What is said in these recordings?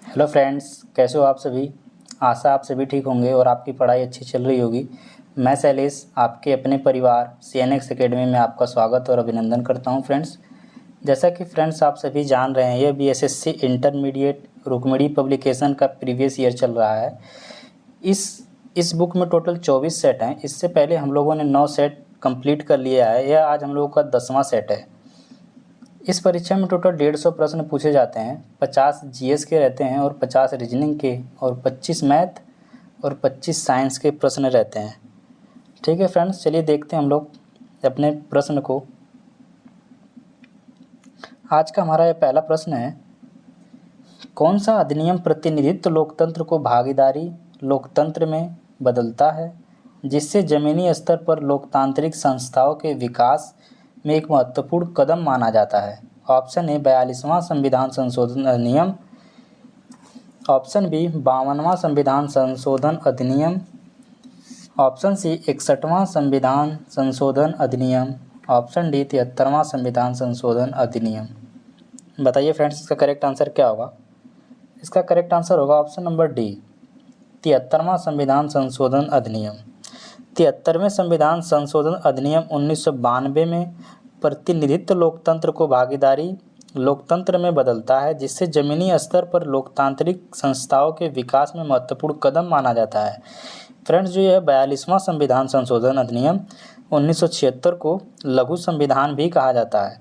Hello friends, कैसे हो आप सभी। आशा आप सभी ठीक होंगे और आपकी पढ़ाई अच्छी चल रही होगी। मैं शैलेश आपके अपने परिवार CNX एकेडमी में आपका स्वागत और अभिनंदन करता हूं। फ्रेंड्स, जैसा कि फ्रेंड्स आप सभी जान रहे हैं, यह BSSC इंटरमीडिएट रुक्मिणी पब्लिकेशन का प्रीवियस ईयर चल रहा है। इस बुक में टोटल 24 सेट हैं। इससे पहले हम लोगों ने 9 सेट कंप्लीट कर लिया है। यह आज हम लोगों का 10वां सेट है। इस परीक्षा में टोटल 150 प्रश्न पूछे जाते हैं। 50 GS के रहते हैं और 50 रीजनिंग के और 25 मैथ और 25 साइंस के प्रश्न रहते हैं। ठीक है फ्रेंड्स, चलिए देखते हैं हम लोग अपने प्रश्न को। आज का हमारा यह पहला प्रश्न है, कौन सा अधिनियम प्रतिनिधित्व लोकतंत्र को भागीदारी लोकतंत्र में बदलता है, जिससे जमीनी स्तर पर लोकतांत्रिक संस्थाओं के विकास में एक महत्वपूर्ण कदम माना जाता है। ऑप्शन ए 42वां संविधान संशोधन अधिनियम, ऑप्शन बी 52वां संविधान संशोधन अधिनियम, ऑप्शन सी 61वां संविधान संशोधन अधिनियम, ऑप्शन डी 73वां संविधान संशोधन अधिनियम। बताइए फ्रेंड्स, इसका करेक्ट आंसर क्या होगा। इसका करेक्ट आंसर होगा ऑप्शन नंबर डी, 73वां संविधान संशोधन अधिनियम। 73वें संविधान संशोधन अधिनियम 1992 में प्रतिनिधित्व लोकतंत्र को भागीदारी लोकतंत्र में बदलता है, जिससे जमीनी स्तर पर लोकतांत्रिक संस्थाओं के विकास में महत्वपूर्ण कदम माना जाता है। फ्रेंड्स, जो यह 42वां संविधान संशोधन अधिनियम 1976 को लघु संविधान भी कहा जाता है।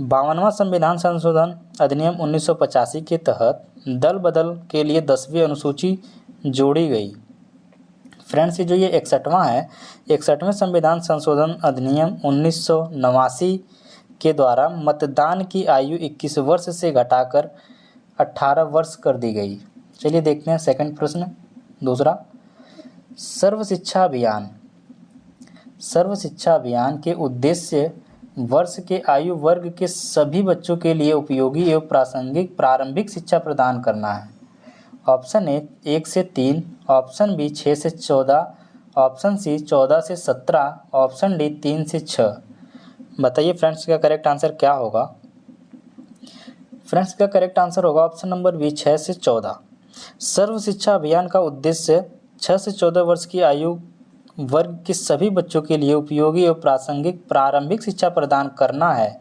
52वां संविधान संशोधन अधिनियम 1985 के तहत दल बदल के लिए 10वीं अनुसूची जोड़ी गई। फ्रेंड्स, ये जो ये 61वां है, 61वें संविधान संशोधन अधिनियम 1989 के द्वारा मतदान की आयु 21 वर्ष से घटाकर 18 वर्ष कर दी गई। चलिए देखते हैं सेकंड प्रश्न। दूसरा, सर्व शिक्षा अभियान। सर्व शिक्षा अभियान के उद्देश्य वर्ष के आयु वर्ग के सभी बच्चों के लिए उपयोगी एवं प्रासंगिक प्रारंभिक शिक्षा प्रदान करना है। ऑप्शन ए 1 से 3, ऑप्शन बी 6 से 14, ऑप्शन सी 14 से 17, ऑप्शन डी 3 से 6। बताइए फ्रेंड्स, का करेक्ट आंसर क्या होगा। फ्रेंड्स, का करेक्ट आंसर होगा ऑप्शन नंबर बी 6 से 14। सर्व शिक्षा अभियान का उद्देश्य 6 से 14 वर्ष की आयु वर्ग के सभी बच्चों के लिए उपयोगी एवं प्रासंगिक प्रारंभिक शिक्षा प्रदान करना है।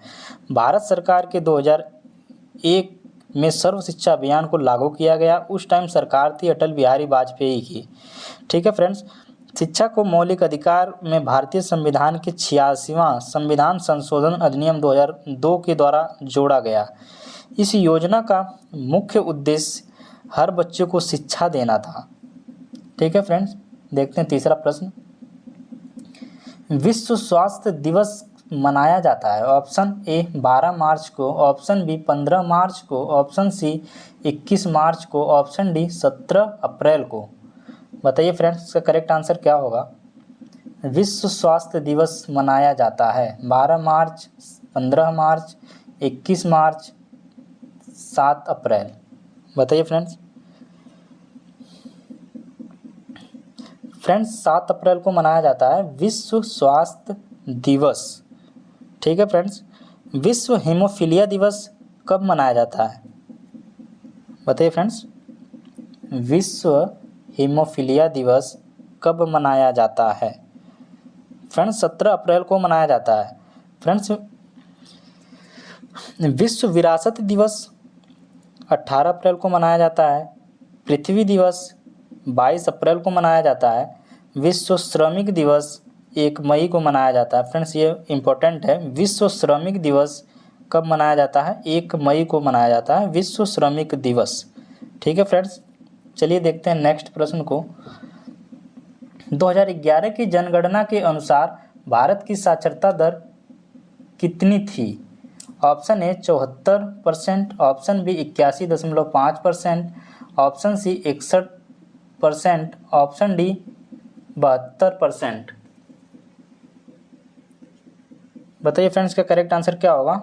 भारत सरकार के 2001 में सर्व शिक्षा अभियान को लागू किया गया। उस टाइम सरकार थी अटल बिहारी वाजपेयी की। ठीक है फ्रेंड्स, शिक्षा को मौलिक अधिकार में भारतीय संविधान के 86वां संविधान संशोधन अधिनियम 2002 के द्वारा जोड़ा गया। इस योजना का मुख्य उद्देश्य हर बच्चे को शिक्षा देना था। ठीक है फ्रेंड्स, देखते हैं तीसरा प्रश्न। विश्व स्वास्थ्य दिवस मनाया जाता है। ऑप्शन ए 12 मार्च को, ऑप्शन बी 15 मार्च को, ऑप्शन सी 21 मार्च को, ऑप्शन डी 17 अप्रैल को। बताइए फ्रेंड्स, इसका करेक्ट आंसर क्या होगा। विश्व स्वास्थ्य दिवस मनाया जाता है 12 मार्च, 15 मार्च, 21 मार्च, 7 अप्रैल। बताइए फ्रेंड्स। फ्रेंड्स, 7 अप्रैल को मनाया जाता है विश्व स्वास्थ्य दिवस। ठीक है फ्रेंड्स, विश्व हीमोफीलिया दिवस कब मनाया जाता है। बताइए फ्रेंड्स, विश्व हीमोफीलिया दिवस कब मनाया जाता है। फ्रेंड्स, 17 अप्रैल को मनाया जाता है। फ्रेंड्स, विश्व विरासत दिवस 18 अप्रैल को मनाया जाता है। पृथ्वी दिवस 22 अप्रैल को मनाया जाता है। विश्व श्रमिक दिवस 1 मई को मनाया जाता है। फ्रेंड्स, ये इम्पोर्टेंट है। विश्व श्रमिक दिवस कब मनाया जाता है। 1 मई को मनाया जाता है विश्व श्रमिक दिवस। ठीक है फ्रेंड्स, चलिए देखते हैं नेक्स्ट प्रश्न को। 2011 की जनगणना के अनुसार भारत की साक्षरता दर कितनी थी। Option A 74%, option B 81.5%, option C 61%, option D 72%। बताइए फ्रेंड्स, का करेक्ट आंसर क्या होगा।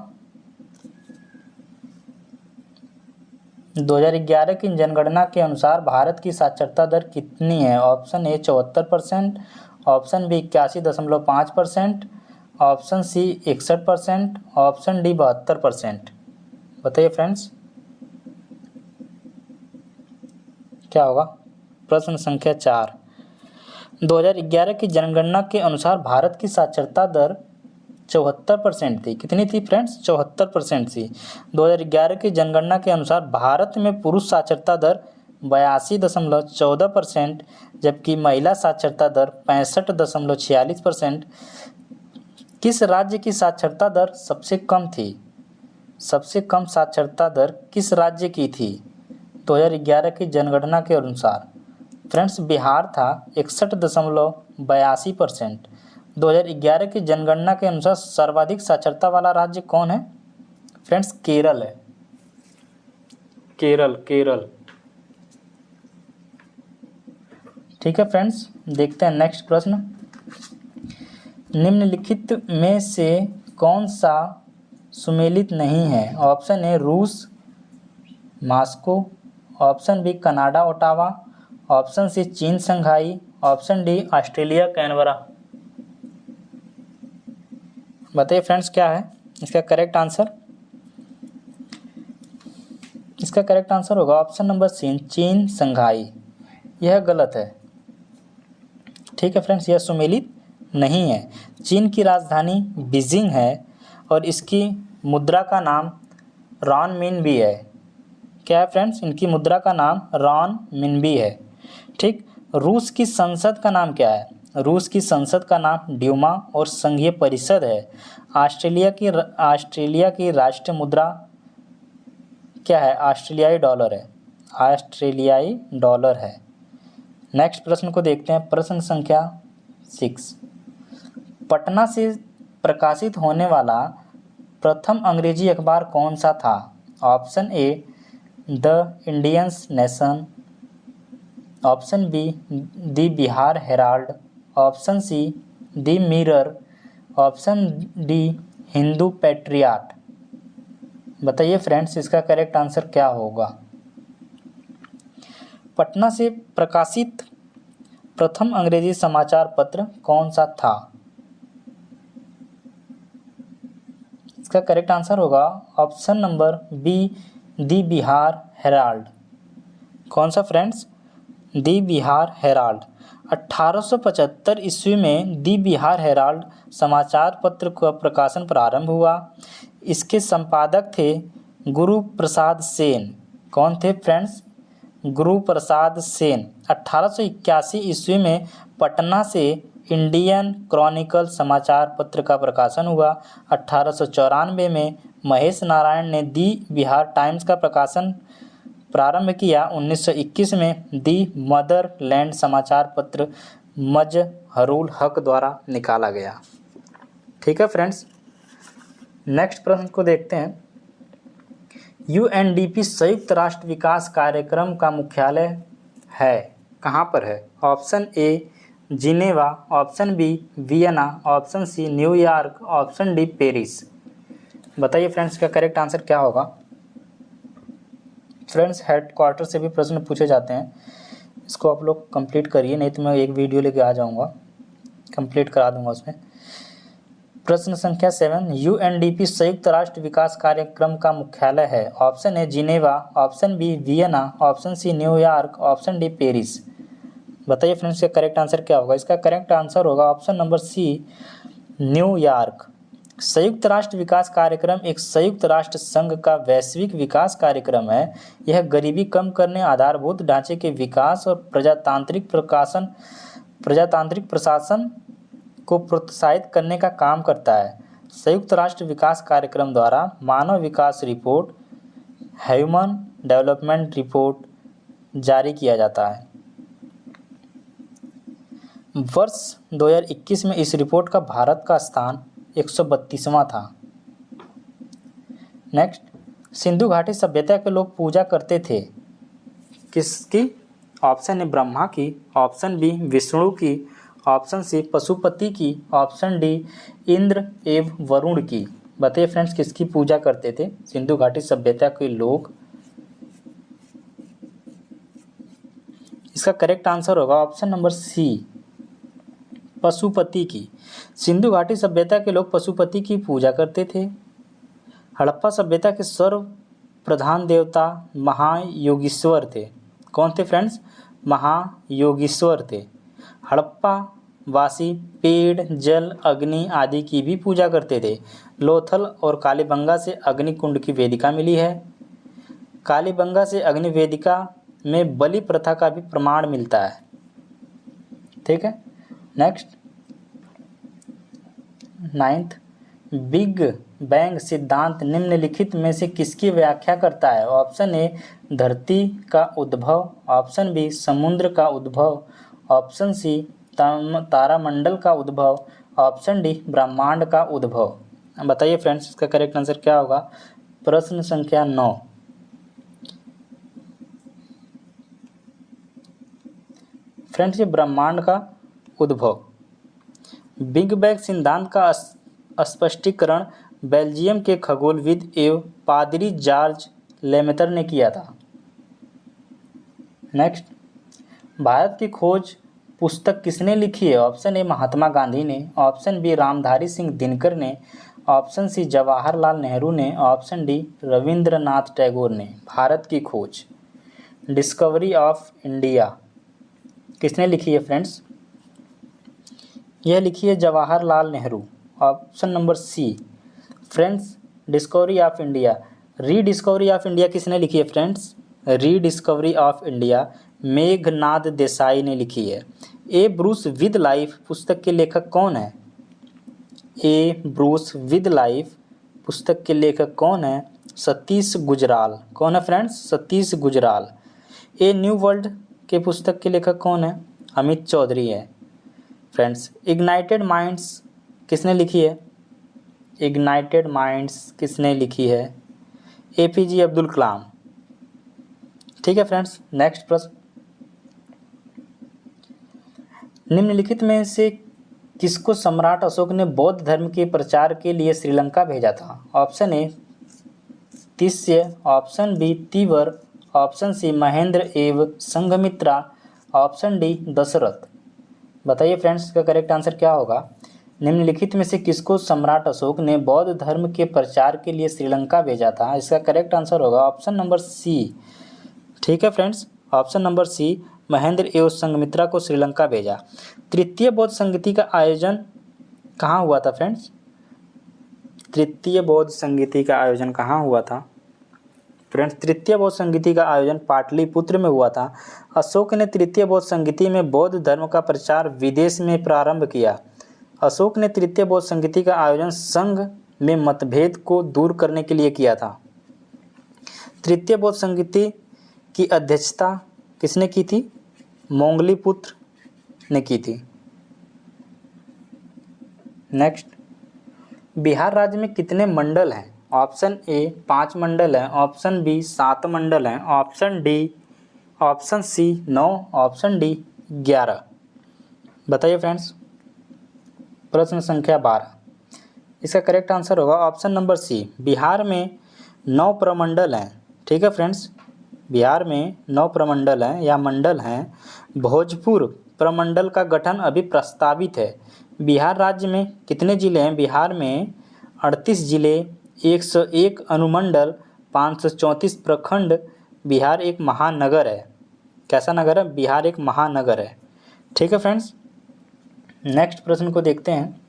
2011 की जनगणना के अनुसार भारत की साक्षरता दर कितनी है। Option A 74%, option B 81.5%, option C 61%, option D 72%। बताइए फ्रेंड्स। क्या होगा? प्रश्न संख्या 4, 2011 की जनगणना के अनुसार भारत की साक्षरता दर 74% थी। कितनी थी फ्रेंड्स? 74% थी। 2011 की जनगणना के अनुसार भारत में पुरुष साक्षरता दर 82.14%, जबकि महिला साक्षरता दर 65.46%। किस राज्य की साक्षरता दर सबसे कम थी? सबसे कम साक्षरता दर किस राज्य की थी 2011 की जनगणना के अनुसार? फ्रेंड्स, बिहार था 61.82%। 2011 की जनगणना के अनुसार सर्वाधिक साक्षरता वाला राज्य कौन है? फ्रेंड्स, केरल है। केरल। ठीक है फ्रेंड्स, देखते हैं नेक्स्ट प्रश्न। निम्नलिखित में से कौन सा सुमेलित नहीं है? ऑप्शन ए रूस Moscow, option B Canada Ottawa, option C चीन Shanghai, option D Australia Canberra. बताइए फ्रेंड्स, क्या है इसका करेक्ट आंसर? इसका करेक्ट आंसर होगा ऑप्शन नंबर सी, चीन शंघाई। यह गलत है। ठीक है फ्रेंड्स, यह सुमेलित नहीं है। चीन की राजधानी बीजिंग है और इसकी मुद्रा का नाम रॉनमिनबी है। क्या है फ्रेंड्स? इनकी मुद्रा का नाम रॉनमिनबी है। ठीक। रूस की संसद का नाम क्या है? रूस की संसद का नाम ड्यूमा और संघीय परिषद है। ऑस्ट्रेलिया की राष्ट्रीय मुद्रा क्या है? ऑस्ट्रेलियाई डॉलर है। ऑस्ट्रेलियाई डॉलर है। नेक्स्ट प्रश्न को देखते हैं। प्रश्न संख्या 6, पटना से प्रकाशित होने वाला प्रथम अंग्रेजी अखबार कौन सा था? Option A the Indian nation, option be the Bihar Herald, option see the mirror, option D Hindu patriot. बताइए फ्रेंड्स, इसका करेक्ट आंसर क्या होगा? पटना से प्रकाशित प्रथम अंग्रेजी समाचार पत्र कौन सा था? इसका करेक्ट आंसर होगा option number be the Bihar Herald. कौन सा फ्रेंड्स? The Bihar Herald. 1875 ईस्वी में द बिहार हेराल्ड समाचार पत्र का प्रकाशन प्रारंभ हुआ। इसके संपादक थे गुरु प्रसाद सेन। कौन थे फ्रेंड्स? गुरु प्रसाद सेन। 1881 ईस्वी में पटना से इंडियन क्रॉनिकल समाचार पत्र का प्रकाशन हुआ। 1894 में महेश नारायण ने दी बिहार टाइम्स का प्रकाशन प्रारंभ किया। 1921 में दी मदरलैंड समाचार पत्र मजहरुल हक द्वारा निकाला गया। ठीक है फ्रेंड्स, नेक्स्ट प्रश्न को देखते हैं। यूएनडीपी संयुक्त राष्ट्र विकास कार्यक्रम का मुख्यालय है कहाँ पर है? ऑप्शन ए Geneva, option B Vienna, option C New York, option D Paris. बताइए फ्रेंड्स, का करेक्ट आंसर क्या होगा? फ्रेंड्स, हेडक्वार्टर से भी प्रश्न पूछे जाते हैं। इसको आप लोग कंप्लीट करिए, नहीं तो मैं एक वीडियो लेके आ जाऊंगा, कंप्लीट करा दूंगा उसमें। प्रश्न संख्या 7, यूएनडीपी संयुक्त राष्ट्र विकास कार्यक्रम का मुख्यालय है। ऑप्शन ए Geneva, option B Vienna, option C New York, option D Paris. बताइए फ्रेंड्स, का करेक्ट आंसर क्या होगा? इसका करेक्ट आंसर होगा ऑप्शन नंबर सी न्यूयॉर्क। संयुक्त राष्ट्र विकास कार्यक्रम एक संयुक्त राष्ट्र संघ का वैश्विक विकास कार्यक्रम है। यह गरीबी कम करने, आधारभूत ढांचे के विकास और प्रजातांत्रिक प्रशासन को प्रोत्साहित करने का काम करता है। संयुक्त राष्ट्र विकास कार्यक्रम द्वारा मानव विकास रिपोर्ट, ह्यूमन डेवलपमेंट रिपोर्ट जारी किया जाता है। वर्ष 2021 में इस रिपोर्ट का भारत का स्थान 132वां था। नेक्स्ट, सिंधु घाटी सभ्यता के लोग पूजा करते थे किसकी? ऑप्शन ए ब्रह्मा की, ऑप्शन बी विष्णु की, ऑप्शन सी पशुपति की, ऑप्शन डी इंद्र एवं वरुण की। बताइए फ्रेंड्स, किसकी पूजा करते थे सिंधु घाटी सभ्यता के लोग? इसका करेक्ट आंसर होगा ऑप्शन नंबर सी पशुपति की। सिंधु घाटी सभ्यता के लोग पशुपति की पूजा करते थे। हड़प्पा सभ्यता के सर्व प्रधान देवता महायोगीश्वर थे। कौन थे फ्रेंड्स? महायोगीश्वर थे। हड़प्पा वासी पेड़, जल, अग्नि आदि की भी पूजा करते थे। लोथल और कालीबंगा से अग्नि कुंड की वेदिका मिली है। कालीबंगा से अग्नि वेदिका में बलि प्रथा का भी प्रमाण मिलता है। ठीक है, नेक्स्ट 9th, बिग बैंग सिद्धांत निम्नलिखित में से किसकी व्याख्या करता है? ऑप्शन ए धरती का उद्भव, ऑप्शन बी समुद्र का उद्भव, ऑप्शन सी तारामंडल का उद्भव, ऑप्शन डी ब्रह्मांड का उद्भव। बताइए फ्रेंड्स, इसका करेक्ट आंसर क्या होगा? प्रश्न संख्या 9। फ्रेंड्स, ये ब्रह्मांड का उद्भव। बिग बैंग सिद्धांत का स्पष्टीकरण बेल्जियम के खगोलविद एवं पादरी जॉर्ज लेमेतर ने किया था। नेक्स्ट, भारत की खोज पुस्तक किसने लिखी है? ऑप्शन ए महात्मा गांधी ने, ऑप्शन बी रामधारी सिंह दिनकर ने, ऑप्शन सी जवाहरलाल नेहरू ने, ऑप्शन डी रविंद्रनाथ टैगोर ने। भारत की खोज, डिस्कवरी ऑफ इंडिया, किसने लिखी है फ्रेंड्स? यह लिखी है Jawaharlal Nehru. Option number C. Friends, Discovery of India, Rediscovery of India किसने लिखी है friends? Rediscovery of India Meghnad Desai ने लिखी है। ए ब्रूस विद लाइफ पुस्तक के लेखक कौन है? ए ब्रूस विद लाइफ पुस्तक के लेखक कौन है? सतीश गुजराल। कौन है friends? Satish Gujral. A new world के पुस्तक के लेखक कौन है? अमित चौधरी है। फ्रेंड्स, इग्नाइटेड माइंड्स किसने लिखी है? इग्नाइटेड माइंड्स किसने लिखी है? एपीजे अब्दुल कलाम। ठीक है फ्रेंड्स, नेक्स्ट प्रश्न, निम्नलिखित में से किसको सम्राट अशोक ने बौद्ध धर्म के प्रचार के लिए श्रीलंका भेजा था? Option A Tissa, option B Tivara, option C Mahendra एवं संघमित्रा, ऑप्शन डी दशरथ। बताइए फ्रेंड्स, इसका करेक्ट आंसर क्या होगा? निम्नलिखित में से किसको सम्राट अशोक ने बौद्ध धर्म के प्रचार के लिए श्रीलंका भेजा था? इसका करेक्ट आंसर होगा ऑप्शन नंबर सी। ठीक है friends, option number C, Mahendra एवं संघमित्रा को श्रीलंका भेजा। तृतीय बौद्ध संगीति का आयोजन कहाँ हुआ था फ्रेंड्स? तृतीय बौद्ध संगीति का आयोजन कहाँ हुआ था? फ्रेंड्स, तृतीय बौद्ध संगीति का आयोजन पाटलिपुत्र में हुआ था। अशोक ने तृतीय बौद्ध संगीति में बौद्ध धर्म का प्रचार विदेश में प्रारंभ किया। अशोक ने तृतीय बौद्ध संगीति का आयोजन संघ में मतभेद को दूर करने के लिए किया था। तृतीय बौद्ध संगीति की अध्यक्षता किसने की थी? मोंगलीपुत्र ने की थी। नेक्स्ट, बिहार राज्य में कितने मंडल हैं? ऑप्शन ए 5 मंडल हैं, ऑप्शन बी 7 मंडल हैं, ऑप्शन सी 9, ऑप्शन डी 11। बताइए फ्रेंड्स, प्रश्न संख्या 12, इसका करेक्ट आंसर होगा ऑप्शन नंबर सी। बिहार में 9 प्रमंडल हैं। ठीक है फ्रेंड्स, बिहार में 9 प्रमंडल हैं या मंडल हैं। भोजपुर प्रमंडल का गठन अभी प्रस्तावित है। बिहार राज्य में कितने जिले हैं? बिहार में 38 जिले, 101 अनुमंडल, 534 प्रखंड। बिहार एक महानगर है। कैसा नगर है? बिहार एक महानगर है। ठीक है फ्रेंड्स, नेक्स्ट प्रश्न को देखते हैं।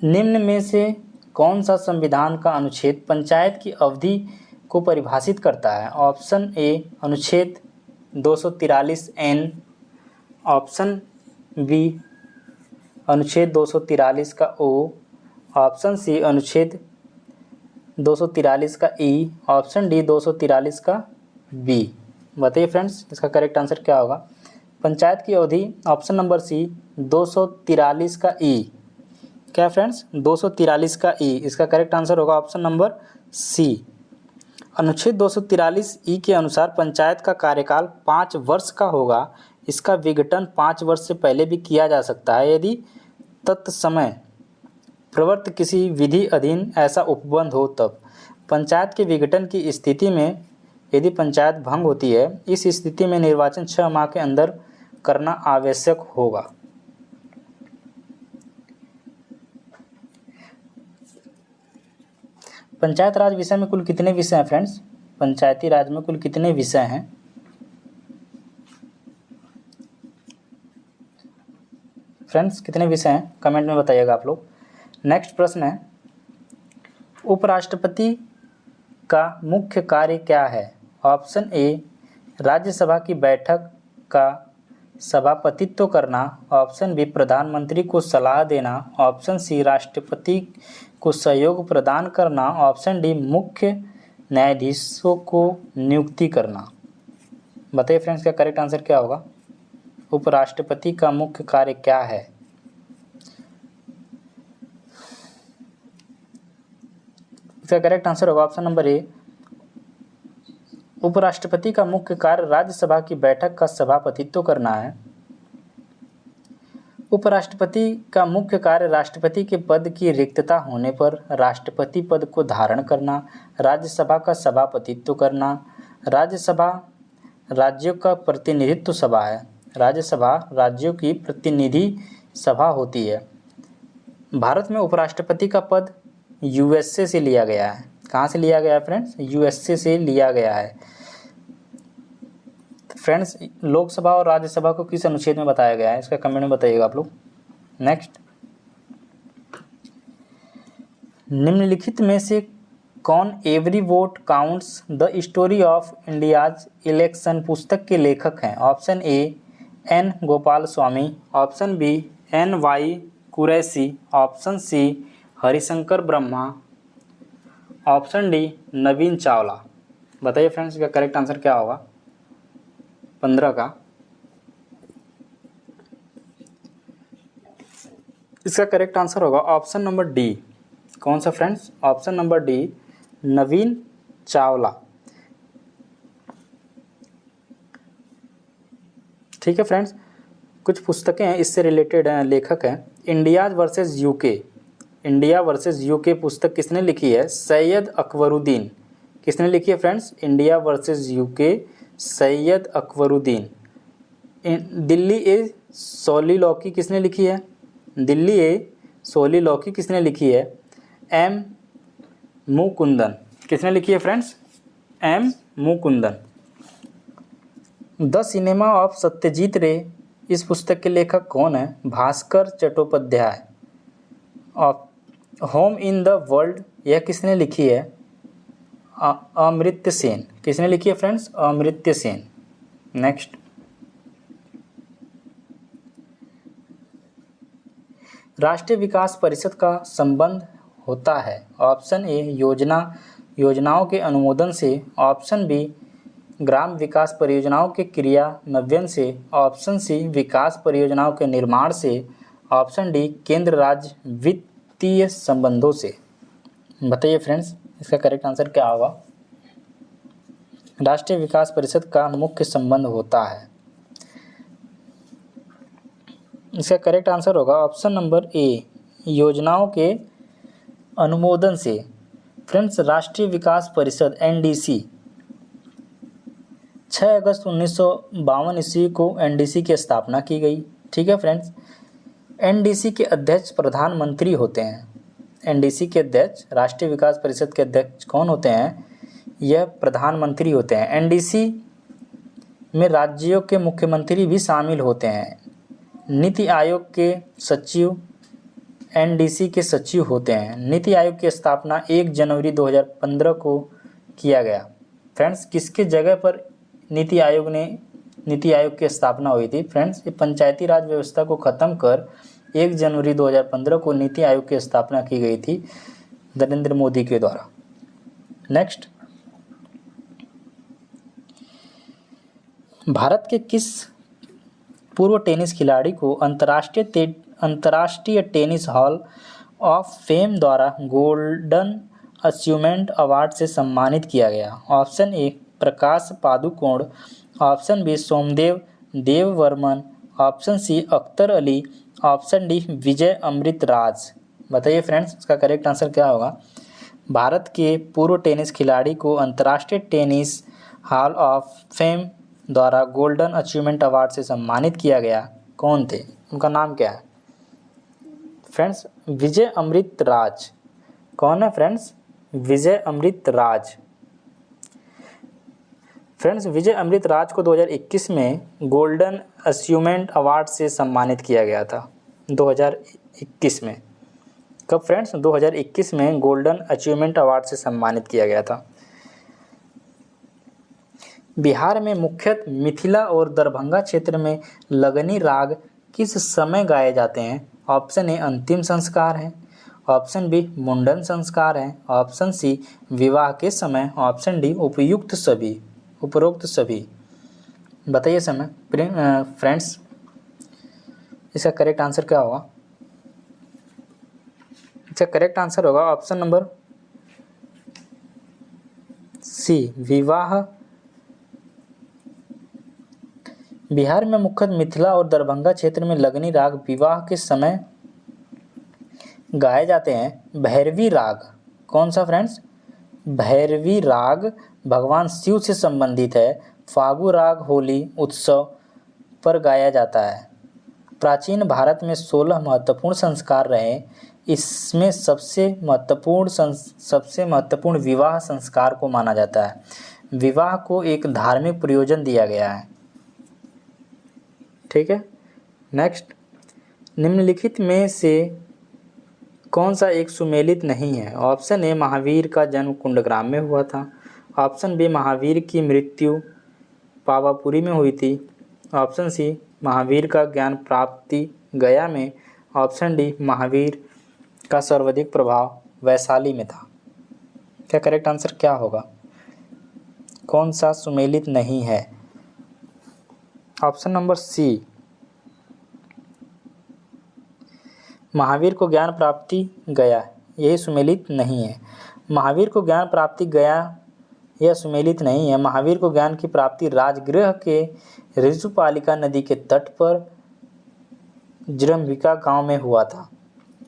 निम्न में से कौन सा संविधान का अनुच्छेद पंचायत की अवधि को परिभाषित करता है? ऑप्शन ए अनुच्छेद 243N, ऑप्शन बी अनुच्छेद 243 का ओ, ऑप्शन सी अनुच्छेद 243 का ई, ऑप्शन डी 243 का बी। बताइए फ्रेंड्स, इसका करेक्ट आंसर क्या होगा? पंचायत की अवधि, ऑप्शन नंबर सी 243 का ई। क्या फ्रेंड्स? 243 का ई, इसका करेक्ट आंसर होगा ऑप्शन नंबर सी। अनुच्छेद 243 ई के अनुसार पंचायत का कार्यकाल 5 वर्ष का होगा। इसका विघटन 5 वर्ष से पहले भी किया जा सकता है यदि तत्समय प्रवर्त किसी विधि अधीन ऐसा उपबंध हो तब। पंचायत के विघटन की स्थिति में यदि पंचायत भंग होती है, इस स्थिति में निर्वाचन 6 माह के अंदर करना आवश्यक होगा। पंचायत राज विषय में कुल कितने विषय हैं फ्रेंड्स? पंचायती राज में कुल कितने विषय हैं? फ्रेंड्स कितने विषय हैं कमेंट में बताइएगा आप लोग। नेक्स्ट प्रश्न है, उपराष्ट्रपति का मुख्य कार्य क्या है? ऑप्शन ए राज्यसभा की बैठक का सभापतित्व करना, ऑप्शन बी प्रधानमंत्री को सलाह देना, ऑप्शन सी राष्ट्रपति को सहयोग प्रदान करना, ऑप्शन डी मुख्य न्यायाधीशों को नियुक्ति करना। बताइए फ्रेंड्स क्या करेक्ट आंसर क्या होगा? उपराष्ट्रपति का मुख्य कार्य क्या है? इसका करेक्ट आंसर होगा ऑप्शन नंबर ए, उपराष्ट्रपति का मुख्य कार्य राज्यसभा की बैठक का सभापतित्व करना है। उपराष्ट्रपति का मुख्य कार्य राष्ट्रपति के पद की रिक्तता होने पर राष्ट्रपति पद को धारण करना, राज्यसभा का सभापतित्व करना। राज्यसभा राज्यों का प्रतिनिधित्व सभा है। राज्यसभा राज्यों की प्रतिनिधि सभा होती है। भारत में उपराष्ट्रपति का पद यूएसए से लिया गया है। कहाँ से लिया गया है फ्रेंड्स? यूएसए से लिया गया है। फ्रेंड्स लोकसभा और राज्यसभा को किस अनुच्छेद में बताया गया है? इसका कमेंट में बताइएगा आप लोग। नेक्स्ट, निम्नलिखित में से कौन every vote counts the story of India's election पुस्तक के लेखक हैं? Option A N Gopal Swami, option B N Y Qureshi, option C Harishankar Brahma, option D Navin Chawla. बताइए फ्रेंड्स इसका करेक्ट आंसर क्या होगा 15 का? इसका करेक्ट आंसर होगा ऑप्शन नंबर डी। कौन सा friends? Option number D Navin Chawla. ठीक है फ्रेंड्स, कुछ पुस्तकें हैं इससे रिलेटेड हैं, लेखक हैं। India versus UK, India versus UK पुस्तक किसने लिखी है? सैयद अकबरुद्दीन। किसने लिखी है friends? India versus UK, Syed Akbaruddin. Delhi a soliloquy किसने लिखी है? दिल्ली ए सोलिलॉकी किसने लिखी है? एम मुकुंदन। किसने लिखी है friends? M Mukundan. The cinema of Satyajit Ray, इस पुस्तक के लेखक कौन है? Bhaskar Chattopadhyay. Home in the world, यह किसने लिखी है? अमर्त्य सेन। किसने लिखी है फ्रेंड्स? अमर्त्य सेन। नेक्स्ट, राष्ट्रीय विकास परिषद का संबंध होता है। ऑप्शन ए योजनाओं के अनुमोदन से, ऑप्शन बी ग्राम विकास परियोजनाओं के क्रियान्वयन से, ऑप्शन सी विकास परियोजनाओं के निर्माण से, ऑप्शन डी केंद्र राज्य वित्तीय संबंधों से। बताइए फ्रेंड्स इसका करेक्ट आंसर क्या होगा? राष्ट्रीय विकास परिषद का मुख्य संबंध होता है। इसका करेक्ट आंसर होगा ऑप्शन नंबर ए योजनाओं के अनुमोदन से। फ्रेंड्स राष्ट्रीय विकास परिषद एनडीसी 6 अगस्त 1952 ईस्वी को एनडीसी की स्थापना की गई। ठीक है फ्रेंड्स, एनडीसी के अध्यक्ष प्रधानमंत्री होते हैं। एनडीसी के अध्यक्ष, राष्ट्रीय विकास परिषद के अध्यक्ष कौन होते हैं? यह प्रधानमंत्री होते हैं। एनडीसी में राज्यों के मुख्यमंत्री भी शामिल होते हैं। नीति आयोग के सचिव एनडीसी के सचिव होते हैं। नीति आयोग की स्थापना 1 जनवरी 2015 को किया गया। फ्रेंड्स किसके जगह पर नीति आयोग की स्थापना हुई थी? फ्रेंड्स ये पंचायती राज व्यवस्था को ख़त्म कर 1 जनवरी 2015 को नीति आयोग की स्थापना की गई थी नरेंद्र मोदी के द्वारा। नेक्स्ट, भारत के किस पूर्व टेनिस खिलाड़ी को अंतर्राष्ट्रीय टेनिस हॉल ऑफ फेम द्वारा गोल्डन अचीवमेंट अवार्ड से सम्मानित किया गया? Option A Prakash Padukone, option B Somdev Devvarman, option C Akhtar Ali, option D Vijay Amritraj. बताइए फ्रेंड्स इसका करेक्ट आंसर क्या होगा? भारत के पूर्व टेनिस खिलाड़ी को अंतर्राष्ट्रीय टेनिस हॉल ऑफ फेम द्वारा गोल्डन अचीवमेंट अवार्ड से सम्मानित किया गया। कौन थे? उनका नाम क्या है? फ्रेंड्स विजय अमृतराज। कौन है फ्रेंड्स? विजय अमृतराज। फ्रेंड्स, विजय अमृत राज को 2021 में गोल्डन अचीवमेंट अवार्ड से सम्मानित किया गया था। 2021 में कब फ्रेंड्स? 2021 में गोल्डन अचीवमेंट अवार्ड से सम्मानित किया गया था। बिहार में मुख्यतः मिथिला और दरभंगा क्षेत्र में लगनी राग किस समय गाए जाते हैं? ऑप्शन ए अंतिम संस्कार है, ऑप्शन बी मुंडन संस्कार है, ऑप्शन सी विवाह के समय, ऑप्शन डी उपरोक्त सभी। बताइए समय फ्रेंड्स, इसका करेक्ट आंसर क्या होगा? इसका करेक्ट आंसर होगा ऑप्शन नंबर सी, विवाह। बिहार में मुख्यतः मिथिला और दरभंगा क्षेत्र में लगनी राग विवाह के समय गाए जाते हैं। भैरवी राग कौन सा फ्रेंड्स? भैरवी राग भगवान शिव से संबंधित है। फागु राग होली उत्सव पर गाया जाता है। प्राचीन भारत में 16 महत्वपूर्ण संस्कार रहे। इसमें सबसे महत्वपूर्ण विवाह संस्कार को माना जाता है। विवाह को एक धार्मिक प्रयोजन दिया गया है। ठीक है, नेक्स्ट, निम्नलिखित में से कौन सा एक सुमेलित नहीं है? ऑप्शन ए महावीर का जन्म कुंडग्राम में हुआ था, ऑप्शन बी महावीर की मृत्यु पावापुरी में हुई थी, ऑप्शन सी महावीर का ज्ञान प्राप्ति गया में, ऑप्शन डी महावीर का सर्वाधिक प्रभाव वैशाली में था। क्या करेक्ट आंसर क्या होगा? कौन सा सुमेलित नहीं है? ऑप्शन नंबर सी, महावीर को ज्ञान प्राप्ति गया, यही सुमेलित नहीं है। महावीर को ज्ञान प्राप्ति गया यह सुमेलित नहीं है। महावीर को ज्ञान की प्राप्ति राजगृह के ऋजुपालिका नदी के तट पर जृंभिका गांव में हुआ था।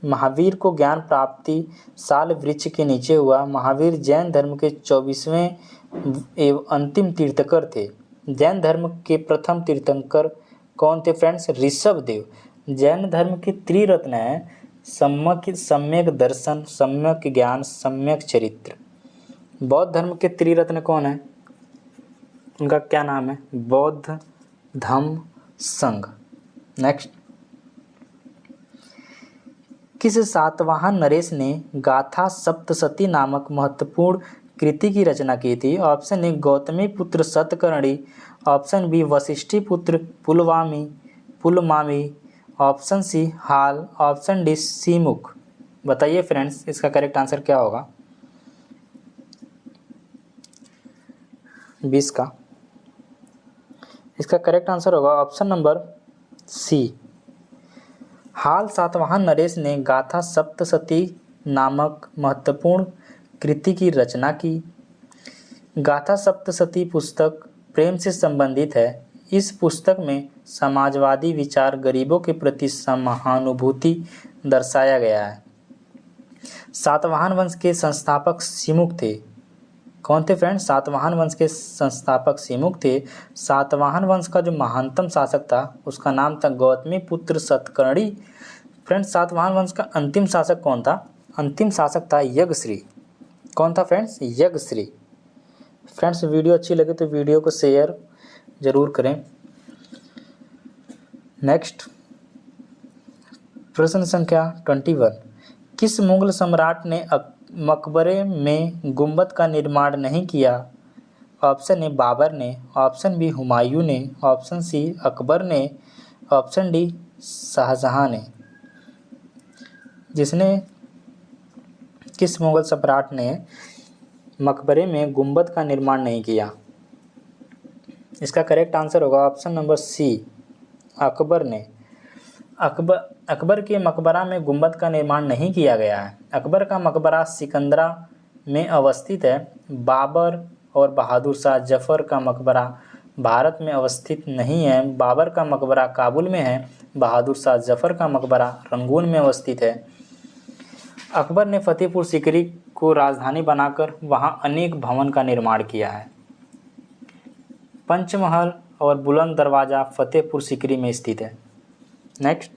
महावीर को ज्ञान प्राप्ति साल वृक्ष के नीचे हुआ। महावीर जैन धर्म के 24वें एवं अंतिम तीर्थंकर थे। जैन धर्म के प्रथम तीर्थंकर कौन थे फ्रेंड्स? ऋषभदेव। जैन धर्म के त्रिरत्न हैं सम्यक दर्शन, सम्यक ज्ञान, सम्यक चरित्र। बौद्ध धर्म के त्रिरत्न कौन है? उनका क्या नाम है? बौद्ध, धम्म, संघ। नेक्स्ट, किस सातवाहन नरेश ने गाथा सप्तशती नामक महत्वपूर्ण कृति की रचना की थी? ऑप्शन ए गौतमी पुत्र सतकर्णी, ऑप्शन बी वशिष्ठी पुत्र पुलमामी, ऑप्शन सी हाल, ऑप्शन डी सीमुख। बताइए फ्रेंड्स, इसका करेक्ट आंसर क्या होगा? 20 का इसका करेक्ट आंसर होगा ऑप्शन नंबर सी, हाल सातवाहन नरेश ने गाथा सप्तशती नामक महत्वपूर्ण कृति की रचना की। गाथा सप्तशती पुस्तक प्रेम से संबंधित है। इस पुस्तक में समाजवादी विचार, गरीबों के प्रति सहानुभूति दर्शाया गया है। सातवाहन वंश के संस्थापक सीमुख थे। कौन थे फ्रेंड्स? सातवाहन वंश के संस्थापक सीमुख थे। सातवाहन वंश का जो महानतम शासक था उसका नाम था गौतमी पुत्र सतकर्णी। फ्रेंड्स, सातवाहन वंश का अंतिम शासक कौन था? अंतिम शासक था यज्ञश्री। कौन था फ्रेंड्स? यज्ञश्री। फ्रेंड्स, वीडियो अच्छी लगे तो वीडियो को शेयर जरूर करें। नेक्स्ट, प्रश्न संख्या 21, किस मुगल सम्राट ने मकबरे में गुंबद का निर्माण नहीं किया? ऑप्शन ए बाबर ने, ऑप्शन बी हुमायूं ने, ऑप्शन सी अकबर ने, ऑप्शन डी शाहजहां ने। किस मुगल सम्राट ने मकबरे में गुंबद का निर्माण नहीं किया? इसका करेक्ट आंसर होगा ऑप्शन नंबर सी, अकबर ने। अकबर के मकबरा में गुंबद का निर्माण नहीं किया गया है। अकबर का मकबरा सिकंदरा में अवस्थित है। बाबर और बहादुर शाह जफर का मकबरा भारत में अवस्थित नहीं है। बाबर का मकबरा काबुल में है। बहादुर शाह जफर का मकबरा रंगून में अवस्थित है। अकबर ने फतेहपुर सीकरी को राजधानी बनाकर वहां अनेक भवन का निर्माण किया है। पंचमहल और बुलंद दरवाजा फतेहपुर सीकरी में स्थित है। नेक्स्ट,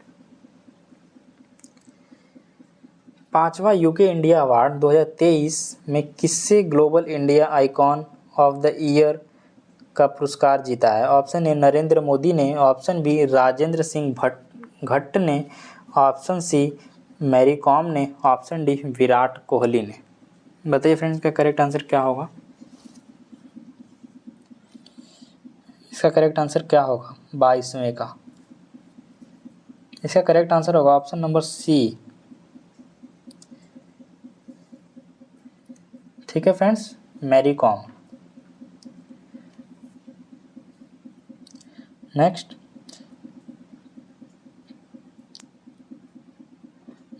5वां यूके इंडिया अवार्ड 2023 में किससे global India icon of the year का पुरस्कार जीता है? ऑप्शन ए नरेंद्र मोदी ने, ऑप्शन बी राजेंद्र सिंह भट्ट ने, ऑप्शन सी मैरी कॉम ने, ऑप्शन डी विराट कोहली ने। बताइए फ्रेंड्स इसका करेक्ट आंसर क्या होगा? इसका करेक्ट आंसर क्या होगा 22वें का? इसका करेक्ट आंसर होगा ऑप्शन नंबर सी। ठीक है फ्रेंड्स, मैरी कॉम। नेक्स्ट,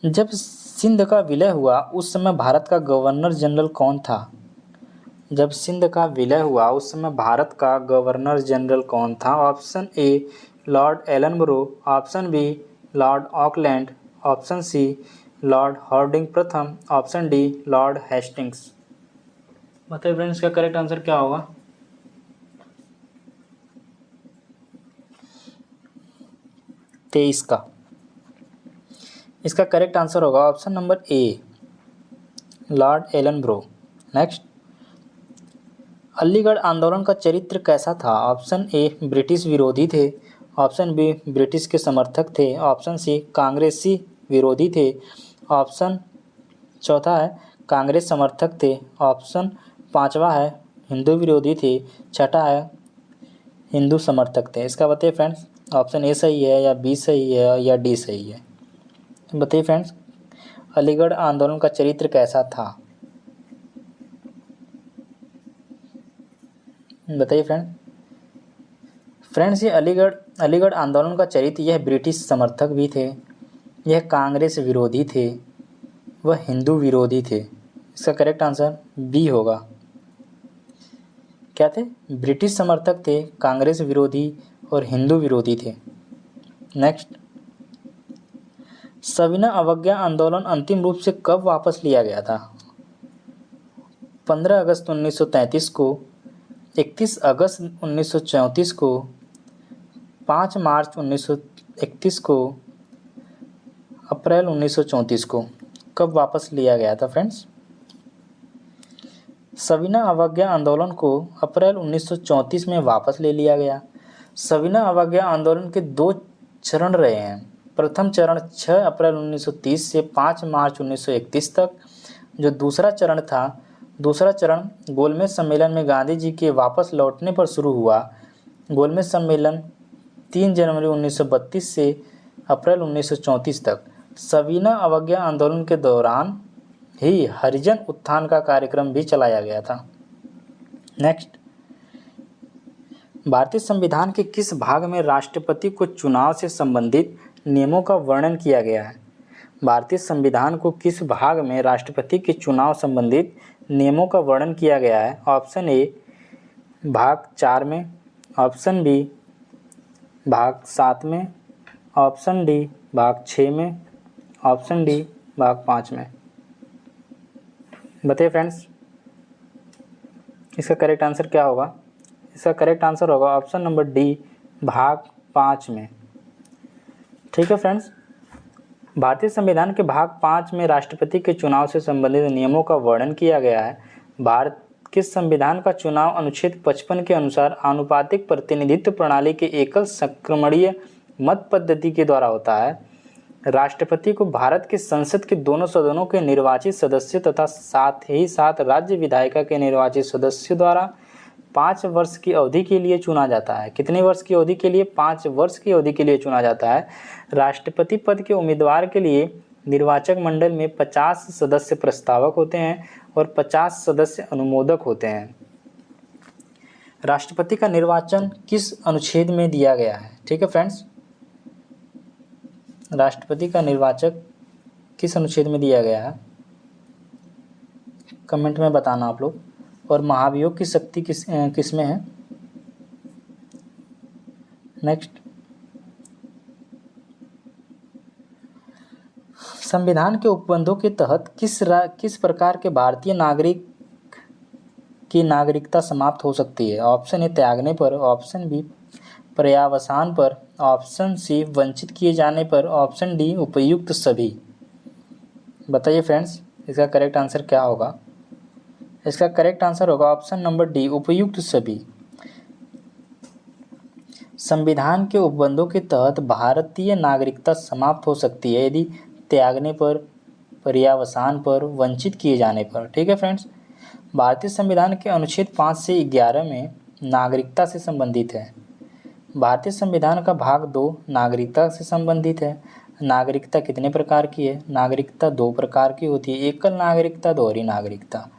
जब सिंध का विलय हुआ उस समय भारत का गवर्नर जनरल कौन था? जब सिंध का विलय हुआ उस समय भारत का गवर्नर जनरल कौन था? Option A Lord Ellenborough, option B Lord Auckland, option C Lord Hardinge प्रथम, ऑप्शन डी लॉर्ड हेस्टिंग्स। बताइए फ्रेंड्स इसका करेक्ट आंसर क्या होगा? तेईस का। इसका करेक्ट आंसर होगा option number A Lord Ellenborough. Next, Aligarh आंदोलन का चरित्र कैसा था? ऑप्शन ए ब्रिटिश विरोधी थे, ऑप्शन बी ब्रिटिश के समर्थक थे, ऑप्शन सी कांग्रेसी विरोधी थे, ऑप्शन चौथा है कांग्रेस समर्थक थे, ऑप्शन पांचवा है हिंदू विरोधी थे, छठा है हिंदू समर्थक थे। इसका बताइए फ्रेंड्स, ऑप्शन ए सही है या बी सही है या डी सही है? बताइए फ्रेंड्स, अलीगढ़ आंदोलन का चरित्र कैसा था? बताइए फ्रेंड्स ये अलीगढ़ आंदोलन का चरित्र, यह ब्रिटिश समर्थक भी थे, यह कांग्रेस विरोधी थे, वह हिंदू विरोधी थे। इसका करेक्ट आंसर बी होगा। क्या थे? ब्रिटिश समर्थक थे, कांग्रेस विरोधी और हिंदू विरोधी थे। नेक्स्ट, सविनय अवज्ञा आंदोलन अंतिम रूप से कब वापस लिया गया था? 15 अगस्त 1933 को, 31 अगस्त 1934 को, 5 मार्च 1931 को, अप्रैल 1934 को। कब वापस लिया गया था फ्रेंड्स? सविनय अवज्ञा आंदोलन को अप्रैल 1934 में वापस ले लिया गया। सविनय अवज्ञा आंदोलन के 2 चरण रहे हैं। प्रथम चरण 6 अप्रैल 1930 से 5 मार्च 1931 तक। जो दूसरा चरण गोलमेज सम्मेलन में गांधी जी के वापस लौटने पर शुरू हुआ। गोलमेज सम्मेलन 3 जनवरी 1932 से अप्रैल 1934 तक। सविनय अवज्ञा आंदोलन के दौरान ही हरिजन उत्थान का कार्यक्रम भी चलाया गया था। नेक्स्ट, भारतीय संविधान के किस भाग में राष्ट्रपति को चुनाव से संबंधित नियमों का वर्णन किया गया है? भारतीय संविधान को किस भाग में राष्ट्रपति के चुनाव संबंधित नियमों का वर्णन किया गया है? ऑप्शन ए भाग 4 में, ऑप्शन बी भाग 7 में, ऑप्शन डी भाग 6 में, ऑप्शन डी भाग 5 में। बताइए फ्रेंड्स इसका करेक्ट आंसर क्या होगा? इसका करेक्ट आंसर होगा ऑप्शन नंबर डी भाग 5 में। ठीक है फ्रेंड्स, भारतीय संविधान के भाग 5 में राष्ट्रपति के चुनाव से संबंधित नियमों का वर्णन किया गया है। भारत के संविधान का चुनाव अनुच्छेद 55 के अनुसार आनुपातिक प्रतिनिधित्व प्रणाली के एकल संक्रमणीय मत पद्धति के द्वारा होता है। राष्ट्रपति को भारत की संसद के दोनों सदनों के निर्वाचित सदस्य तथा साथ ही साथ राज्य विधायिका के निर्वाचित सदस्यों द्वारा 5 वर्ष की अवधि के लिए चुना जाता है। कितने वर्ष की अवधि के लिए? 5 वर्ष की अवधि के लिए चुना जाता है। राष्ट्रपति पद के उम्मीदवार के लिए निर्वाचक मंडल में 50 सदस्य प्रस्तावक होते हैं और 50 सदस्य अनुमोदक होते हैं। राष्ट्रपति का निर्वाचन किस अनुच्छेद में दिया गया है? ठीक है फ्रेंड्स, राष्ट्रपति का निर्वाचक किस अनुच्छेद में दिया गया है? कमेंट में बताना आप लोग। और महाभियोग की शक्ति किस में है? नेक्स्ट, संविधान के उपबंधों के तहत किस प्रकार के भारतीय नागरिक की नागरिकता समाप्त हो सकती है? ऑप्शन ए त्यागने पर, ऑप्शन बी पर्यावसान पर, ऑप्शन सी वंचित किए जाने पर, ऑप्शन डी उपयुक्त सभी। बताइए फ्रेंड्स इसका करेक्ट आंसर क्या होगा? इसका करेक्ट आंसर होगा ऑप्शन नंबर डी उपयुक्त सभी। संविधान के उपबंधों के तहत भारतीय नागरिकता समाप्त हो सकती है यदि त्यागने पर, पर्यावसान पर, वंचित किए जाने पर। ठीक है फ्रेंड्स, भारतीय संविधान के अनुच्छेद 5 से 11 में नागरिकता से संबंधित है। भारतीय संविधान का भाग 2 नागरिकता से संबंधित है। नागरिकता कितने प्रकार की है? नागरिकता 2 प्रकार की होती है, एकल नागरिकता, दोहरी नागरिकता।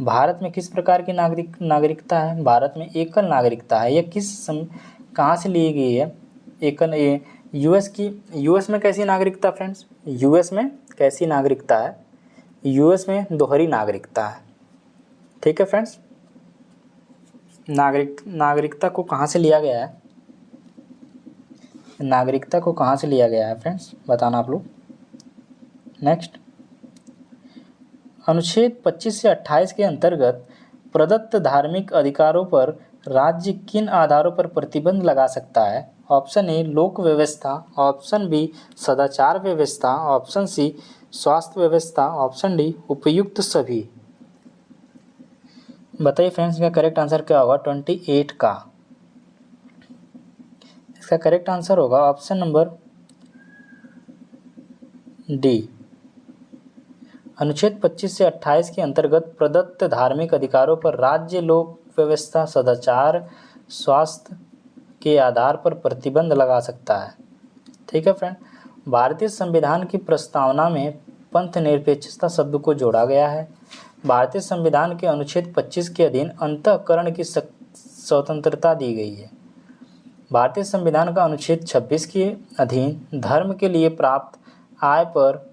भारत में किस प्रकार की नागरिकता है? भारत में एकल नागरिकता है। यह कहाँ से ली गई है? एकल यूएस में कैसी नागरिकता फ्रेंड्स? यूएस में कैसी नागरिकता है? यूएस में दोहरी नागरिकता है। ठीक है फ्रेंड्स, नागरिकता को कहाँ से लिया गया है? नागरिकता को कहाँ से लिया गया है फ्रेंड्स, बताना आप लोग। नेक्स्ट, अनुच्छेद 25 से 28 के अंतर्गत प्रदत्त धार्मिक अधिकारों पर राज्य किन आधारों पर प्रतिबंध लगा सकता है? ऑप्शन ए लोक व्यवस्था, ऑप्शन बी सदाचार व्यवस्था, ऑप्शन सी स्वास्थ्य व्यवस्था, ऑप्शन डी उपयुक्त सभी। बताइए फ्रेंड्स, इसका करेक्ट आंसर क्या होगा? 28 का इसका करेक्ट आंसर होगा ऑप्शन नंबर डी। अनुच्छेद 25 से 28 के अंतर्गत प्रदत्त धार्मिक अधिकारों पर राज्य लोक व्यवस्था, सदाचार, स्वास्थ्य के आधार पर प्रतिबंध लगा सकता है। ठीक है फ्रेंड, भारतीय संविधान की प्रस्तावना में पंथ निरपेक्षता शब्द को जोड़ा गया है। भारतीय संविधान के अनुच्छेद 25 के अधीन अंतःकरण की स्वतंत्रता दी गई है। भारतीय संविधान का अनुच्छेद 26 के अधीन धर्म के लिए प्राप्त आय पर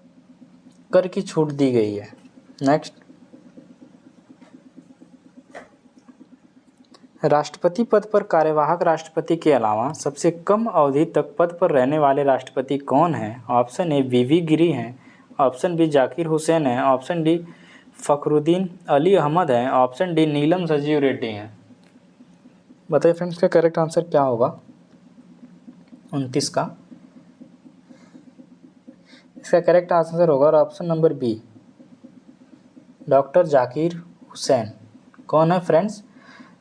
कर की छूट दी गई है। नेक्स्ट, राष्ट्रपति पद पर कार्यवाहक राष्ट्रपति के अलावा सबसे कम अवधि तक पद पर रहने वाले राष्ट्रपति कौन हैं? ऑप्शन ए वीवी गिरी हैं, ऑप्शन बी जाकिर हुसैन है, ऑप्शन डी फखरुद्दीन अली अहमद है, ऑप्शन डी नीलम संजीव रेड्डी हैं। बताइए फ्रेंड्स, का करेक्ट आंसर क्या होगा 29 का? इसका करेक्ट आंसर होगा option number B, doctor Zakir Hussain. कौन है फ्रेंड्स?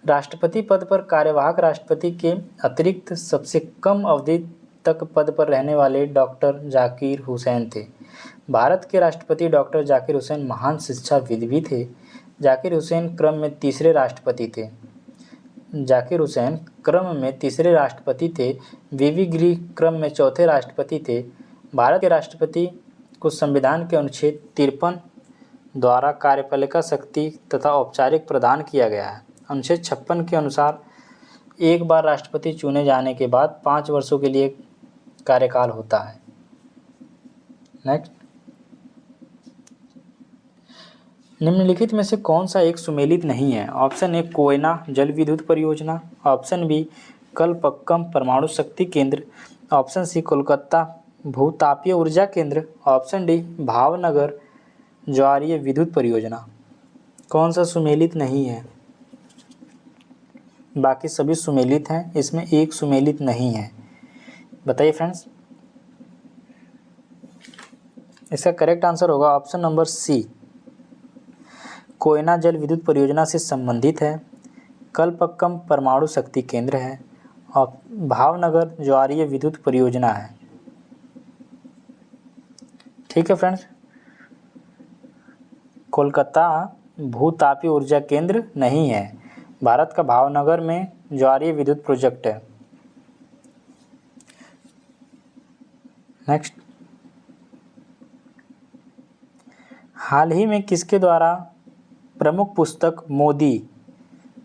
राष्ट्रपति पद पर कार्यवाहक राष्ट्रपति के अतिरिक्त सबसे कम अवधि तक पद पर रहने वाले डॉक्टर जाकिर हुसैन थे। भारत के राष्ट्रपति डॉक्टर जाकिर हुसैन महान शिक्षाविद भी थे। जाकिर हुसैन क्रम में तीसरे राष्ट्रपति थे। वीवी गिरी क्रम में चौथे राष्ट्रपति थे। भारत के राष्ट्रपति को संविधान के अनुच्छेद 53 द्वारा कार्यपालिका शक्ति तथा औपचारिक प्रदान किया गया है। अनुच्छेद 56 के अनुसार एक बार राष्ट्रपति चुने जाने के बाद 5 वर्षों के लिए कार्यकाल होता है। नेक्स्ट, निम्नलिखित में से कौन सा एक सुमेलित नहीं है? ऑप्शन ए कोयना जल विद्युत परियोजना, ऑप्शन बी कलपक्कम परमाणु शक्ति केंद्र, ऑप्शन सी कोलकाता भूतापीय ऊर्जा केंद्र, ऑप्शन डी भावनगर ज्वारीय विद्युत परियोजना। कौन सा सुमेलित नहीं है? बाकी सभी सुमेलित हैं, इसमें एक सुमेलित नहीं है। बताइए फ्रेंड्स, इसका करेक्ट आंसर होगा ऑप्शन नंबर सी, कोयना जल विद्युत परियोजना से संबंधित है, कलपक्कम परमाणु शक्ति केंद्र है और भावनगर ज्वारीय विद्युत परियोजना है। ठीक है फ्रेंड्स, कोलकाता भूतापीय ऊर्जा केंद्र नहीं है, भारत का भावनगर में ज्वारीय विद्युत प्रोजेक्ट है। नेक्स्ट, हाल ही में किसके द्वारा प्रमुख पुस्तक Modi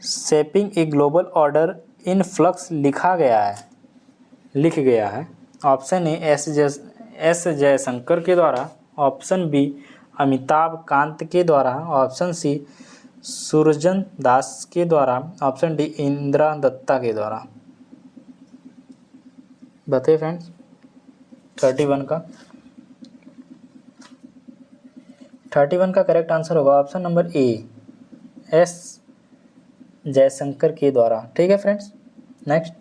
shaping a global order in flux लिख गया है? ऑप्शन ए एस जयशंकर के द्वारा, ऑप्शन बी अमिताभ कांत के द्वारा, ऑप्शन सी सुरजन दास के द्वारा, ऑप्शन डी इंदिरा दत्ता के द्वारा। बताइए फ्रेंड्स, 31 का करेक्ट आंसर होगा ऑप्शन नंबर ए, एस जयशंकर के द्वारा। ठीक है फ्रेंड्स। नेक्स्ट,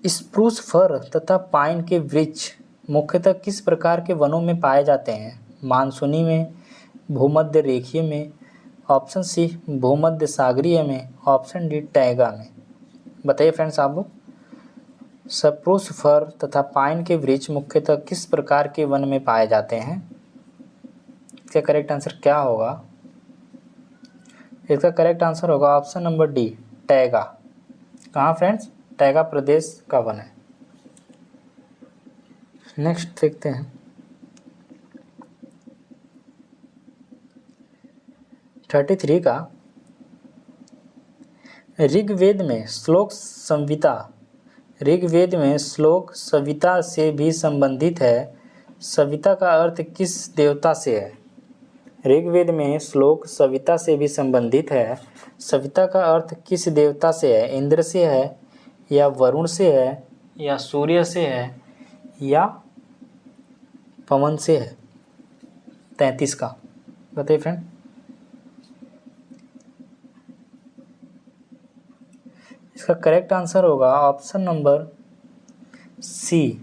स्प्रूस फर तथा पाइन के वृक्ष मुख्यतः किस प्रकार के वनों में पाए जाते हैं? मानसूनी में, भूमध्य रेखीय में, ऑप्शन सी भूमध्य सागरीय में, ऑप्शन डी टैगा में। बताइए फ्रेंड्स आप लोग। सप्रूस, फर तथा पाइन के वृक्ष मुख्यतः किस प्रकार के वन में पाए जाते हैं? इसका करेक्ट आंसर क्या होगा? इसका करेक्ट आंसर होगा ऑप्शन नंबर डी, टैगा। कहाँ फ्रेंड्स? टैगा प्रदेश का वन है। नेक्स्ट देखते हैं 33 का। ऋग्वेद में श्लोक सविता से भी संबंधित है। सविता का अर्थ किस देवता से है? ऋग्वेद में श्लोक सविता से भी संबंधित है। सविता का अर्थ किस देवता से है? इंद्र से है या वरुण से है या सूर्य से है या पवन से है? 33 का बताइए फ्रेंड। इसका करेक्ट आंसर होगा ऑप्शन नंबर सी।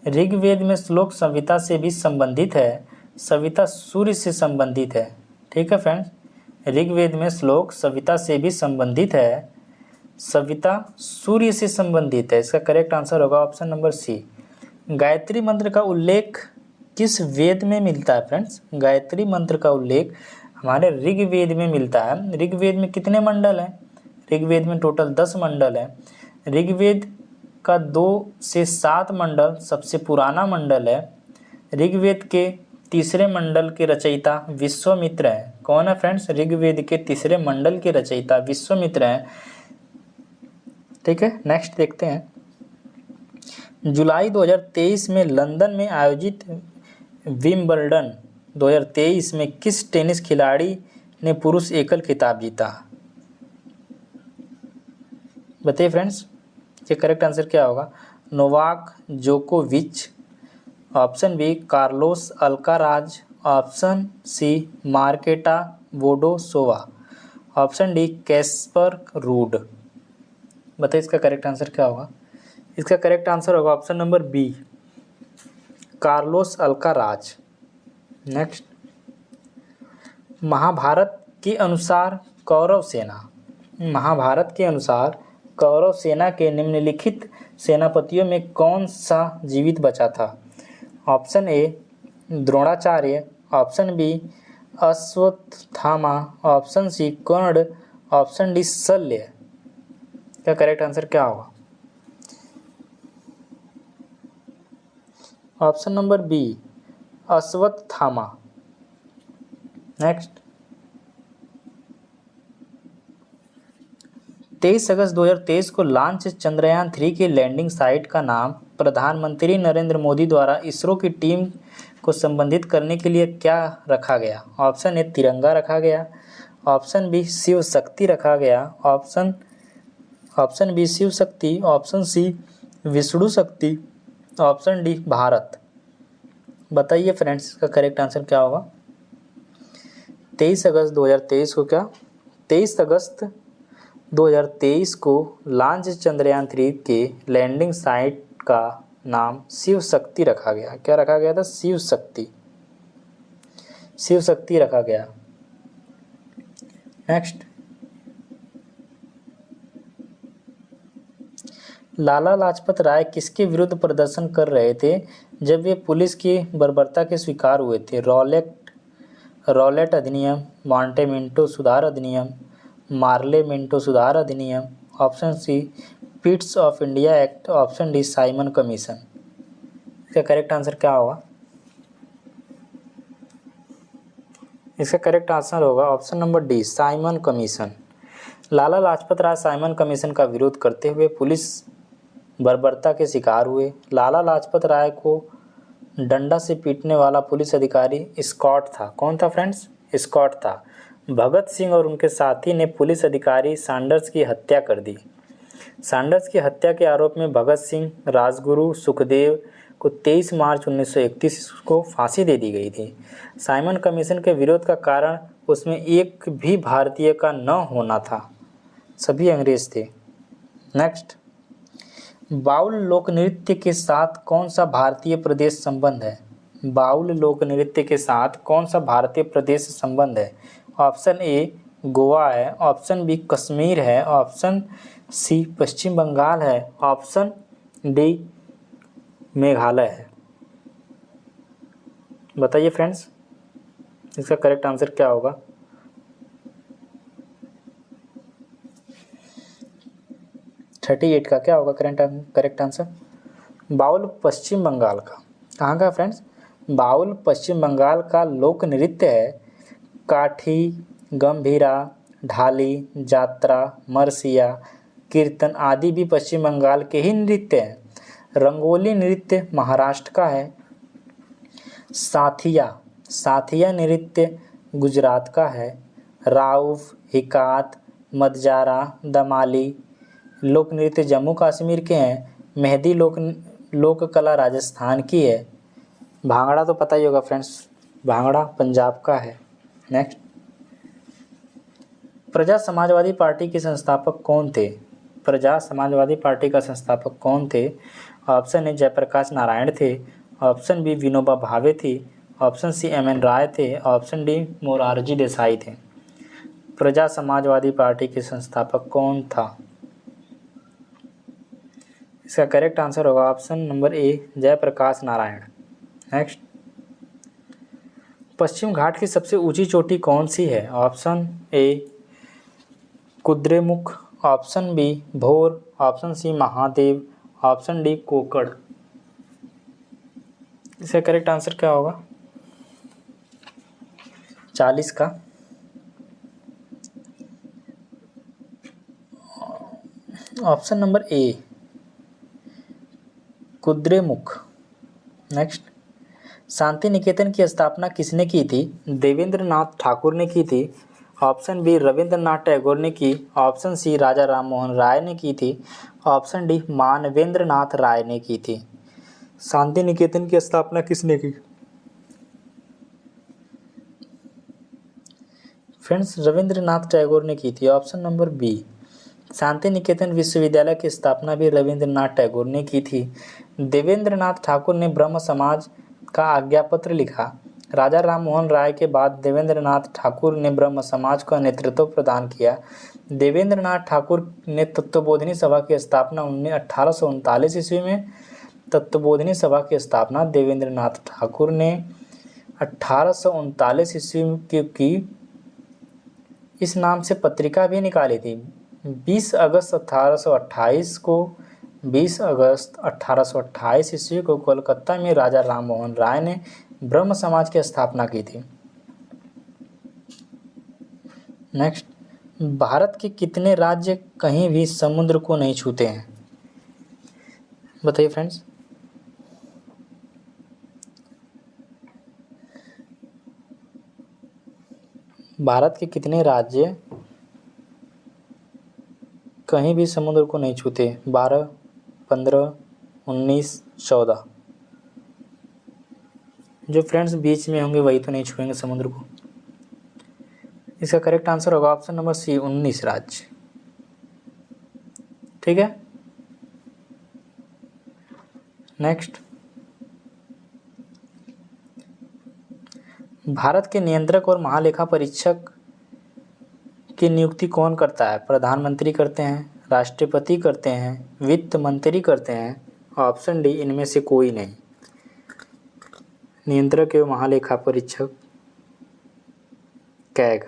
ऋग्वेद में श्लोक सविता से भी संबंधित है। सविता सूर्य से संबंधित है। ठीक है फ्रेंड्स, ऋग्वेद में श्लोक सविता से भी संबंधित है। सविता सूर्य से संबंधित है। इसका करेक्ट आंसर होगा ऑप्शन नंबर सी। गायत्री मंत्र का उल्लेख किस वेद में मिलता है फ्रेंड्स? गायत्री मंत्र का उल्लेख हमारे ऋग्वेद में मिलता है। ऋग्वेद में कितने मंडल हैं? ऋग्वेद में टोटल 10 मंडल है। ऋग्वेद का 2 से 7 मंडल सबसे पुराना मंडल है। ऋग्वेद के तीसरे मंडल के रचयिता विश्वामित्र हैं। कौन है फ्रेंड्स? ऋग्वेद के तीसरे मंडल के रचयिता विश्वामित्र हैं। ठीक है, नेक्स्ट देखते हैं। जुलाई 2023 में लंदन में आयोजित विंबलडन 2023 में किस टेनिस खिलाड़ी ने पुरुष एकल खिताब जीता? बताइए फ्रेंड्स, ये करेक्ट आंसर क्या होगा? नोवाक जोकोविच, option B Carlos Alcaraz, option C Marketa Vondrousova, option D Casper Ruud. बताइए इसका करेक्ट आंसर क्या होगा? इसका करेक्ट आंसर होगा option number B, Carlos Alcaraz. Next, Mahabharata के अनुसार कौरव सेना के निम्नलिखित सेनापतियों में कौन सा जीवित बचा था? Option A Dronacharya, option B Ashwatthama, option C Karna, option D Shalya. क्या करेक्ट आंसर क्या होगा? Option number B Ashwatthama. Next, 23 अगस्त 2023 को लॉन्च चंद्रयान 3 की लैंडिंग साइट का नाम प्रधानमंत्री नरेंद्र मोदी द्वारा इसरो की टीम को संबोधित करने के लिए क्या रखा गया? ऑप्शन ए तिरंगा रखा गया, ऑप्शन बी शिव शक्ति रखा गया, option B Shiv Shakti, option C Vishnu शक्ति, ऑप्शन डी भारत। बताइए फ्रेंड्स, इसका करेक्ट आंसर क्या होगा? 23 अगस्त 2023 को क्या? 23 अगस्त 2023 को लॉन्च चंद्रयान 3 के लैंडिंग साइट का नाम शिव शक्ति रखा गया। क्या रखा गया था? शिव शक्ति रखा गया। नेक्स्ट, लाला लाजपत राय किसके विरुद्ध प्रदर्शन कर रहे थे जब वे पुलिस की बर्बरता के शिकार हुए थे? रॉलेट अधिनियम, मॉन्टेमिंटो सुधार अधिनियम, मार्लेमेंटो सुधार अधिनियम, option C Pitt's of India act, option D Simon Commission. इसका करेक्ट आंसर क्या होगा? इसका करेक्ट आंसर होगा option number D Simon Commission. Lala Lajpat Rai Simon Commission का विरोध करते हुए पुलिस बर्बरता के शिकार हुए। लाला लाजपत राय को डंडा से पीटने वाला पुलिस अधिकारी स्कॉट था। कौन था फ्रेंड्स? स्कॉट था। भगत सिंह और उनके साथी ने पुलिस अधिकारी सैंडर्स की हत्या कर दी। सैंडर्स की हत्या के आरोप में भगत सिंह, राजगुरु सुखदेव को 23 मार्च 1931 को फांसी दे दी गई थी। साइमन कमीशन के विरोध का कारण उसमें एक भी भारतीय का न होना था, सभी अंग्रेज थे। नेक्स्ट, बाउल लोक नृत्य के साथ कौन सा भारतीय प्रदेश संबंध है? बाउल लोक नृत्य के साथ कौन सा भारतीय प्रदेश संबंध है? ऑप्शन ए गोवा है, ऑप्शन बी कश्मीर है, ऑप्शन सी पश्चिम बंगाल है, ऑप्शन डी मेघालय है। बताइए फ्रेंड्स, इसका करेक्ट आंसर क्या होगा? थर्टी 38 का क्या होगा करेक्ट आंसर? बाउल पश्चिम बंगाल का। कहाँ का फ्रेंड्स? बाउल पश्चिम बंगाल का लोक नृत्य है। काठी, गंभीरा, ढाली, जात्रा, मरसिया, कीर्तन आदि भी पश्चिम बंगाल के ही नृत्य हैं। रंगोली नृत्य महाराष्ट्र का है। साथिया नृत्य गुजरात का है। राउफ, हिकात, मदजारा, दमाली लोक नृत्य जम्मू कश्मीर के हैं। मेहंदी लोक कला राजस्थान की है। भांगड़ा तो पता ही होगा फ्रेंड्स, भांगड़ा पंजाब का है। नेक्स्ट, प्रजा समाजवादी पार्टी के संस्थापक कौन थे? प्रजा समाजवादी पार्टी का संस्थापक कौन थे? ऑप्शन ए जयप्रकाश नारायण थे, ऑप्शन बी विनोबा भावे थी, ऑप्शन सी एम.एन. राय थे, ऑप्शन डी मोरारजी देसाई थे। प्रजा समाजवादी पार्टी के संस्थापक कौन था? इसका करेक्ट आंसर होगा option number A Jayaprakash Narayan. Next, पश्चिम घाट की सबसे ऊंची चोटी कौन सी है? Option A Kudremukh, option B Bhor, option C Mahadev, option D Kokad. इसका करेक्ट आंसर क्या होगा? 40 का option number A Kudremukh. Next, Shanti Niketan की स्थापना किसने की थी? देवेंद्र नाथ ठाकुर ने की थी, ऑप्शन बी रविंद्रनाथ टैगोर ने की, ऑप्शन सी राजा राम मोहन राय ने की थी, ऑप्शन डी मानवेंद्र नाथ राय ने की थी। शांति निकेतन की स्थापना किसने की? फ्रेंड्स, रविंद्रनाथ टैगोर ने की थी, option number B. Shanti Niketan विश्वविद्यालय की स्थापना भी रविंद्रनाथ टैगोर ने की थी। देवेंद्रनाथ ठाकुर ने ब्रह्म समाज का आज्ञापत्र लिखा। राजा राम मोहन राय के बाद देवेंद्रनाथ ठाकुर ने ब्रह्म समाज का नेतृत्व प्रदान किया। देवेंद्रनाथ ठाकुर ने तत्वबोधिनी सभा की स्थापना 1839 ईस्वी में। तत्वबोधिनी सभा की स्थापना देवेंद्रनाथ ठाकुर ने 1839 ईस्वी की। इस नाम से पत्रिका भी निकाली थी। 20 अगस्त 1828 ईस्वी को कोलकाता में राजा राम मोहन राय ने ब्रह्म समाज की स्थापना की थी। नेक्स्ट, भारत के कितने राज्य कहीं भी समुद्र को नहीं छूते हैं? बताइए फ्रेंड्स। भारत के कितने राज्य कहीं भी समुद्र को नहीं छूते? 12, 15, 19, 14। जो फ्रेंड्स बीच में होंगे वही तो नहीं छुएंगे समुद्र को। इसका करेक्ट आंसर होगा ऑप्शन नंबर सी 19 राज्य। ठीक है। नेक्स्ट, भारत के नियंत्रक और महालेखा परीक्षक की नियुक्ति कौन करता है? प्रधानमंत्री करते हैं, राष्ट्रपति करते हैं, वित्त मंत्री करते हैं, ऑप्शन डी इनमें से कोई नहीं। नियंत्रक एवं महालेखा परीक्षक कैग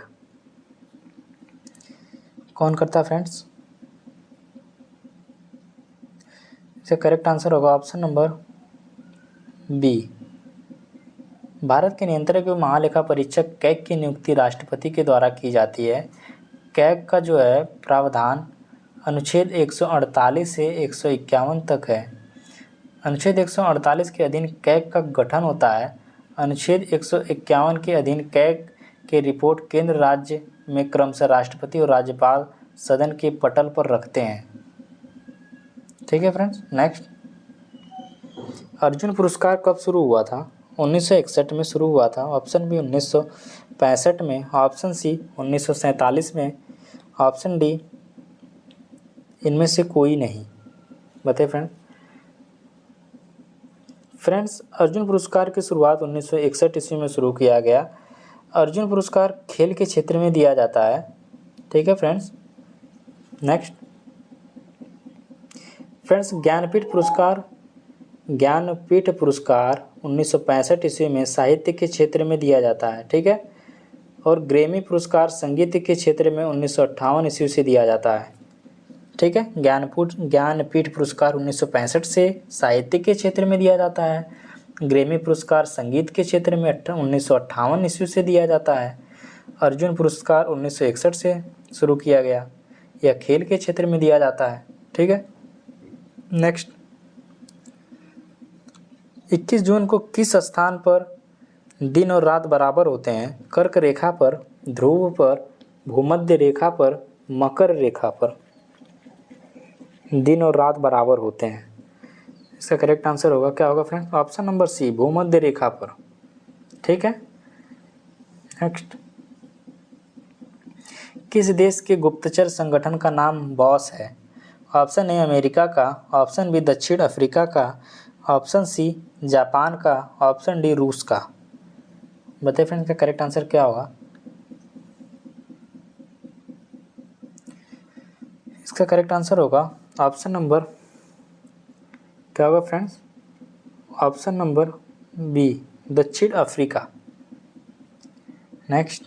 कौन करता है फ्रेंड्स? इसका करेक्ट आंसर होगा ऑप्शन नंबर बी। भारत के नियंत्रक एवं महालेखा परीक्षक कैग की नियुक्ति राष्ट्रपति के द्वारा की जाती है। कैग का जो है प्रावधान अनुच्छेद 148 से 151 तक है। अनुच्छेद 148 के अधीन कैग का गठन होता है। अनुच्छेद 151 के अधीन कैग के रिपोर्ट केंद्र राज्य में क्रमशः राष्ट्रपति और राज्यपाल सदन के पटल पर रखते हैं। ठीक है फ्रेंड्स। नेक्स्ट, अर्जुन पुरस्कार कब शुरू हुआ था? 1961 में शुरू हुआ था, ऑप्शन बी 1965 में, ऑप्शन सी 1947 में, ऑप्शन डी इनमें से कोई नहीं। बताइए फ्रेंड्स, अर्जुन पुरस्कार की शुरुआत 1961 ईस्वी में शुरू किया गया। अर्जुन पुरस्कार खेल के क्षेत्र में दिया जाता है। ठीक है फ्रेंड्स। नेक्स्ट फ्रेंड्स, ज्ञानपीठ पुरस्कार 1965 ईस्वी में साहित्य के क्षेत्र में दिया जाता है, ठीक है। और ग्रैमी पुरस्कार संगीत के क्षेत्र में 1958 ईस्वी से दिया जाता है, ठीक है। ज्ञानपीठ पुरस्कार 1965 से साहित्य के क्षेत्र में दिया जाता है। ग्रैमी पुरस्कार संगीत के क्षेत्र में 1958 ईस्वी से दिया जाता है। अर्जुन पुरस्कार 1961 से शुरू किया गया, यह खेल के क्षेत्र में दिया जाता है, ठीक है। नेक्स्ट, 21 जून को किस स्थान पर दिन और रात बराबर होते हैं? कर्क रेखा पर, ध्रुव पर, भूमध्य रेखा पर, मकर रेखा पर दिन और रात बराबर होते हैं। इसका करेक्ट आंसर होगा, क्या होगा फ्रेंड्स? ऑप्शन नंबर सी, भूमध्य रेखा पर, ठीक है। नेक्स्ट, किस देश के गुप्तचर संगठन का नाम बॉस है? ऑप्शन ए अमेरिका का, ऑप्शन बी दक्षिण अफ्रीका का, ऑप्शन सी जापान का, ऑप्शन डी रूस का। बताइए फ्रेंड्स, का करेक्ट आंसर क्या होगा? इसका करेक्ट आंसर होगा ऑप्शन नंबर, क्या होगा फ्रेंड्स? ऑप्शन नंबर बी, दक्षिण अफ्रीका। नेक्स्ट,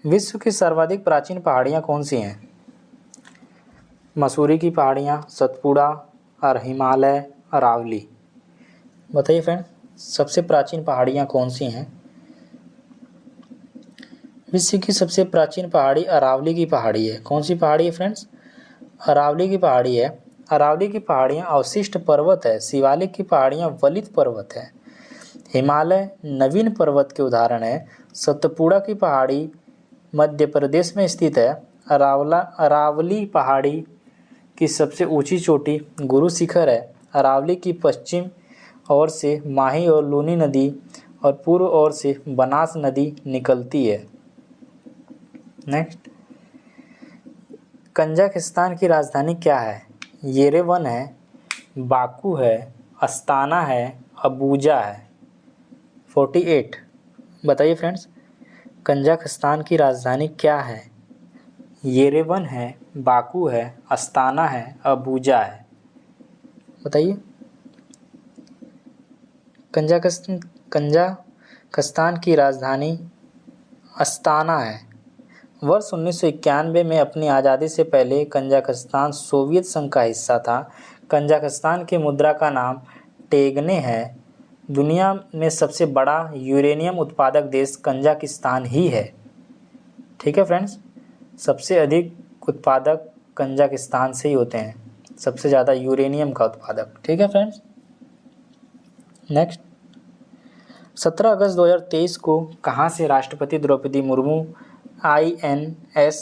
विश्व की सर्वाधिक प्राचीन पहाड़ियाँ कौन सी हैं? मसूरी की पहाड़ियाँ, सतपुड़ा और हिमालय, अरावली। बताइए फ्रेंड, सबसे प्राचीन पहाड़ियाँ कौन सी हैं? विश्व की सबसे प्राचीन पहाड़ी अरावली की पहाड़ी है। कौन सी पहाड़ी है फ्रेंड्स? अरावली की पहाड़ी है। अरावली की पहाड़ियाँ अवशिष्ट पर्वत है। शिवालिक की पहाड़ियाँ वलित पर्वत है। हिमालय नवीन पर्वत के उदाहरण है। सतपुड़ा की पहाड़ी मध्य प्रदेश में स्थित है। अरावली पहाड़ी की सबसे ऊंची चोटी गुरु शिखर है। अरावली की पश्चिम ओर से माही और लूनी नदी और पूर्व ओर से बनास नदी निकलती है। नेक्स्ट, कजाकिस्तान की राजधानी क्या है? येरेवन है, बाकू है, अस्ताना है, अबूजा है। 48। बताइए फ्रेंड्स, कजाकिस्तान की राजधानी क्या है? येरेवन है, बाकू है, अस्ताना है, अबूजा है। बताइए। कजाकिस्तान की राजधानी अस्ताना है। वर्ष 1991 में अपनी आज़ादी से पहले कजाकिस्तान सोवियत संघ का हिस्सा था। कजाकिस्तान की मुद्रा का नाम टेगने है। दुनिया में सबसे बड़ा यूरेनियम उत्पादक देश कजाकिस्तान ही है, ठीक है फ्रेंड्स। सबसे अधिक उत्पादक कजाकिस्तान से ही होते हैं, सबसे ज़्यादा यूरेनियम का उत्पादक, ठीक है फ्रेंड्स। नेक्स्ट, 17 अगस्त 2023 को कहाँ से राष्ट्रपति द्रौपदी मुर्मू INS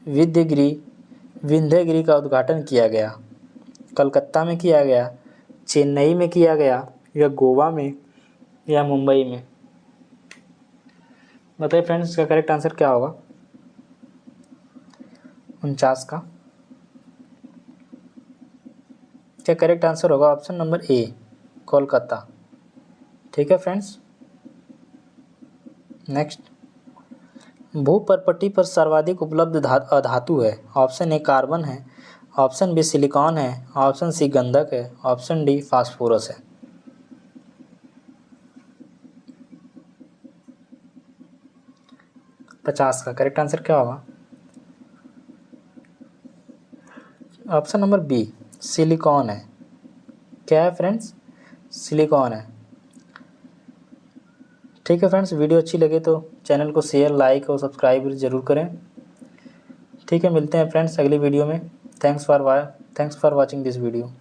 विंध्यगिरि का उद्घाटन किया गया? कलकत्ता में किया गया, चेन्नई में किया गया, या गोवा में, या मुंबई में? बताइए फ्रेंड्स, इसका करेक्ट आंसर क्या होगा? 49 का क्या करेक्ट आंसर होगा? ऑप्शन नंबर ए, कोलकाता, ठीक है फ्रेंड्स। नेक्स्ट, भूपर्पटी पर सर्वाधिक उपलब्ध धातु है? ऑप्शन ए कार्बन है, ऑप्शन बी सिलिकॉन है, ऑप्शन सी गंधक है, ऑप्शन डी फास्फोरस है। पचास का करेक्ट आंसर क्या होगा? ऑप्शन नंबर बी, सिलिकॉन है। क्या है फ्रेंड्स? सिलिकॉन है, ठीक है फ्रेंड्स। वीडियो अच्छी लगे तो चैनल को शेयर, लाइक और सब्सक्राइब ज़रूर करें, ठीक है। मिलते हैं फ्रेंड्स अगली वीडियो में। Thanks for watching this video.